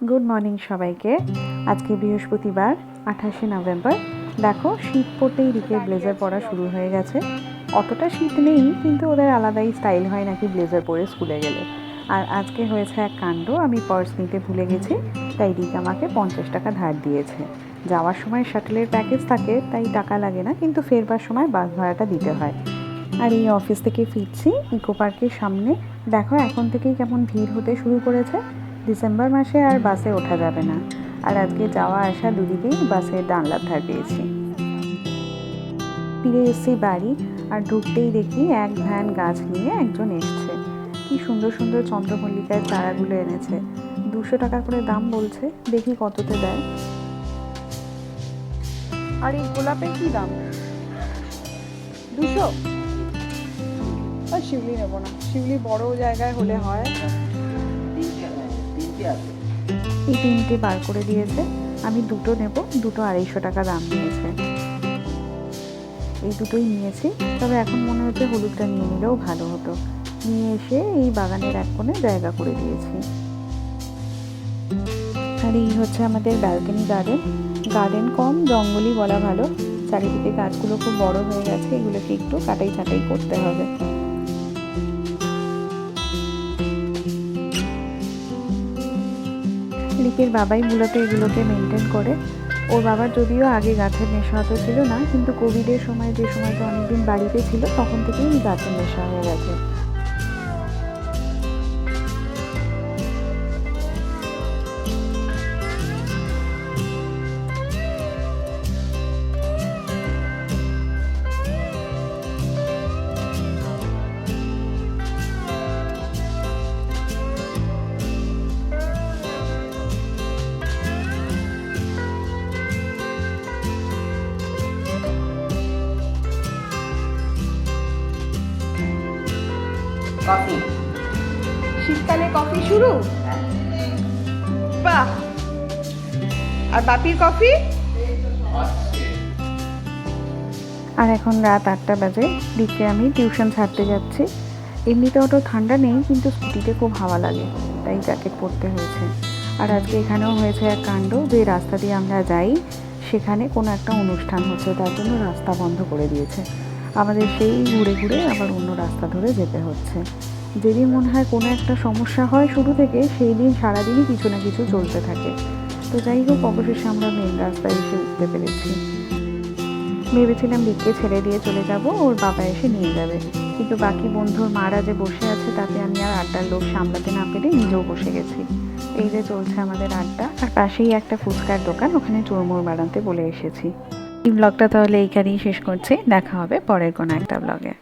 Good morning সবাইকে। আজকে বৃহস্পতিবার 28শে নভেম্বর। দেখো শীত পড়তেই রিকের ব্লেজার পরা শুরু হয়ে গেছে। অতটা শীত নেই, কিন্তু ওদের আলাদাই স্টাইল হয় নাকি ব্লেজার পরে স্কুলে গেলে। আর আজকে হয়েছে এক কাণ্ড, আমি পার্স নিতে ভুলে গেছি, তাই রিক আমাকে 50 টাকা ধার দিয়েছে। যাওয়ার সময় শাটলের প্যাকেজ থাকে, তাই টাকা লাগে না, কিন্তু ফেরবার সময় বাস ভাড়াটা দিতে হয়। আর এই অফিস থেকে ফিরছি ইকো পার্কের সামনে। দেখো এখন থেকেই কেমন ভিড় হতে শুরু করেছে। ডিসেম্বর মাসে আর বাসে ওঠা যাবে না। আর আজকে যাওয়া আসা দুদিকেই বাসের জানলার ধার পেয়েছি। ফিরে এসেছি বাড়ি, আর ঢুকতেই দেখি এক ভ্যান গাছ নিয়ে একজন এসছে। কি সুন্দর সুন্দর চন্দ্রমল্লিকার চারাগুলো এনেছে। 200 টাকা করে দাম বলছে, দেখি কততে দেয়। আর এই গোলাপের কি দাম? 200। আর শিউলি নেবো না, শিউলি বড় জায়গায় হলে হয়। এই তিনটে বার করে দিয়েছে, আমি দুটো নেব, দুটো 250 টাকা দাম নিয়েছে। এই দুটোই নিয়েছি, তবে এখন মনে হচ্ছে হলুদটা নিয়ে নিলেও ভালো হতো। নিয়ে এসে এই বাগানের এক কোণে জায়গা করে দিয়েছি। আর এই হচ্ছে আমাদের ব্যালকনি গার্ডেন কম জঙ্গলই বলা ভালো। চারিদিকে গাছগুলো খুব বড় হয়ে গেছে, এগুলোকে একটু কাটাই ছাঁটাই করতে হবে। রিকের বাবাই মূলত এগুলোকে মেনটেন করে। ওর বাবার যদিও আগে গাছের নেশা অত ছিল না, কিন্তু কোভিডের সময়, যে সময়টা অনেকদিন বাড়িতে ছিল, তখন থেকেই গাছের নেশা হয়ে গেছে। কফি। শীতকালে কফি শুরু, বাহ। আর বাপির কফি। আর এখন রাত 8টা বাজে, দিকে আমি টিউশন ছাড়তে যাচ্ছি। এমনিতে অত ঠান্ডা নেই, কিন্তু স্কুটিতে খুব হাওয়া লাগে, তাই জ্যাকেট পরতে হয়েছে। আর আজকে এখানেও হয়েছে এক কাণ্ড, যে রাস্তা দিয়ে আমরা যাই সেখানে কোনো একটা অনুষ্ঠান হচ্ছে, তার জন্য রাস্তা বন্ধ করে দিয়েছে। আমাদের সেই ঘুরে ঘুরে আবার অন্য রাস্তা ধরে যেতে হচ্ছে। যেদিন মনে হয় কোনো একটা সমস্যা হয় শুরু থেকে, সেই দিন সারাদিনই কিছু না কিছু চলতে থাকে। তো যাই হোক, অবশেষে আমরা মেন রাস্তায় এসে উঠতে পেরেছি। ভেবেছিলাম রিককে ছেড়ে দিয়ে চলে যাব, ওর বাবা এসে নিয়ে যাবে, কিন্তু বাকি বন্ধুর মারা যে বসে আছে, তাতে আমি আর আড্ডার লোক সামলাতে না পেরে নিজেও বসে গেছি। এই যে চলছে আমাদের আড্ডা, আর পাশেই একটা ফুচকার দোকান, ওখানে চুরমুর বানাতে বলে এসেছি। এই ব্লগটা তাহলে এইখানেই শেষ করছি, দেখা হবে পরের কোনো একটা ব্লগে।